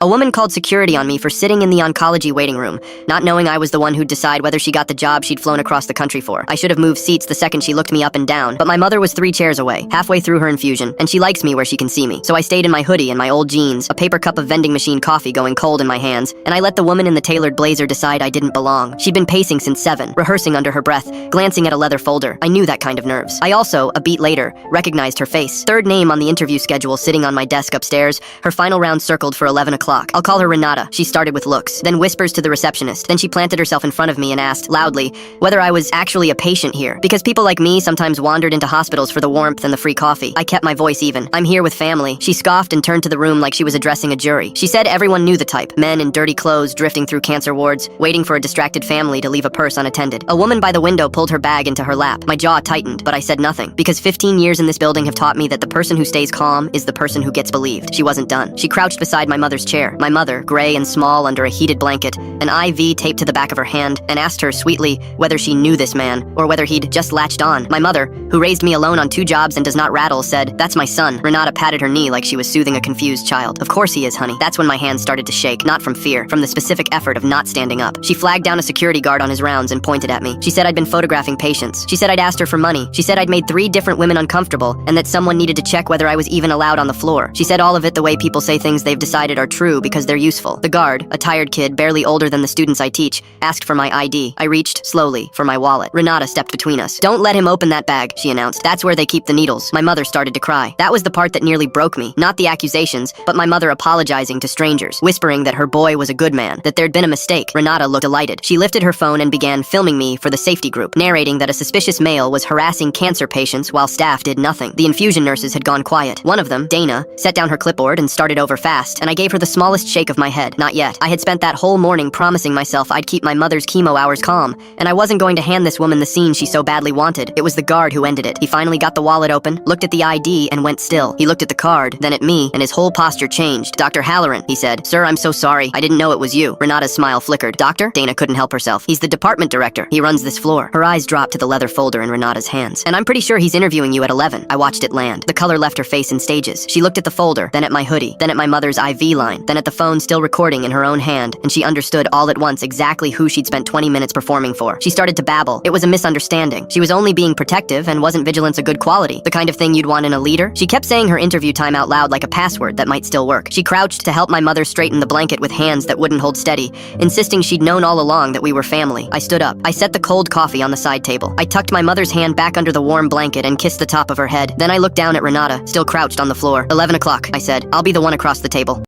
A woman called security on me for sitting in the oncology waiting room, not knowing I was the one who'd decide whether she got the job she'd flown across the country for. I should have moved seats the second she looked me up and down, but my mother was 3 chairs away, halfway through her infusion, and she likes me where she can see me. So I stayed in my hoodie and my old jeans, a paper cup of vending machine coffee going cold in my hands, and I let the woman in the tailored blazer decide I didn't belong. She'd been pacing since 7, rehearsing under her breath, glancing at a leather folder. I knew that kind of nerves. I also, a beat later, recognized her face. Third name on the interview schedule sitting on my desk upstairs, her final round circled for 11 o'clock. I'll call her Renata. She started with looks, then whispers to the receptionist. Then she planted herself in front of me and asked, loudly, whether I was actually a patient here. Because people like me sometimes wandered into hospitals for the warmth and the free coffee. I kept my voice even. I'm here with family. She scoffed and turned to the room like she was addressing a jury. She said everyone knew the type. Men in dirty clothes drifting through cancer wards, waiting for a distracted family to leave a purse unattended. A woman by the window pulled her bag into her lap. My jaw tightened, but I said nothing. Because 15 years in this building have taught me that the person who stays calm is the person who gets believed. She wasn't done. She crouched beside my mother's chair. My mother, gray and small under a heated blanket, an IV taped to the back of her hand, and asked her sweetly whether she knew this man, or whether he'd just latched on. My mother, who raised me alone on 2 jobs and does not rattle, said, "That's my son." Renata patted her knee like she was soothing a confused child. "Of course he is, honey." That's when my hands started to shake, not from fear, from the specific effort of not standing up. She flagged down a security guard on his rounds and pointed at me. She said I'd been photographing patients. She said I'd asked her for money. She said I'd made 3 different women uncomfortable, and that someone needed to check whether I was even allowed on the floor. She said all of it the way people say things they've decided are true because they're useful. The guard, a tired kid barely older than the students I teach, asked for my ID. I reached, slowly, for my wallet. Renata stepped between us. "Don't let him open that bag," she announced. "That's where they keep the needles." My mother started to cry. That was the part that nearly broke me. Not the accusations, but my mother apologizing to strangers, whispering that her boy was a good man, that there'd been a mistake. Renata looked delighted. She lifted her phone and began filming me for the safety group, narrating that a suspicious male was harassing cancer patients while staff did nothing. The infusion nurses had gone quiet. One of them, Dana, set down her clipboard and started over fast, and I gave her the smallest shake of my head. Not yet. I had spent that whole morning promising myself I'd keep my mother's chemo hours calm, and I wasn't going to hand this woman the scene she so badly wanted. It was the guard who ended it. He finally got the wallet open, looked at the ID, and went still. He looked at the card, then at me, and his whole posture changed. "Dr. Halloran," he said. "Sir, I'm so sorry. I didn't know it was you." Renata's smile flickered. "Doctor?" Dana couldn't help herself. "He's the department director. He runs this floor." Her eyes dropped to the leather folder in Renata's hands. "And I'm pretty sure he's interviewing you at 11. I watched it land. The color left her face in stages. She looked at the folder, then at my hoodie, then at my mother's IV line, then at the phone still recording in her own hand, and she understood all at once exactly who she'd spent 20 minutes performing for. She started to babble. It was a misunderstanding. She was only being protective, and wasn't vigilance a good quality? The kind of thing you'd want in a leader? She kept saying her interview time out loud like a password that might still work. She crouched to help my mother straighten the blanket with hands that wouldn't hold steady, insisting she'd known all along that we were family. I stood up. I set the cold coffee on the side table. I tucked my mother's hand back under the warm blanket and kissed the top of her head. Then I looked down at Renata, still crouched on the floor. 11 o'clock, I said. "I'll be the one across the table."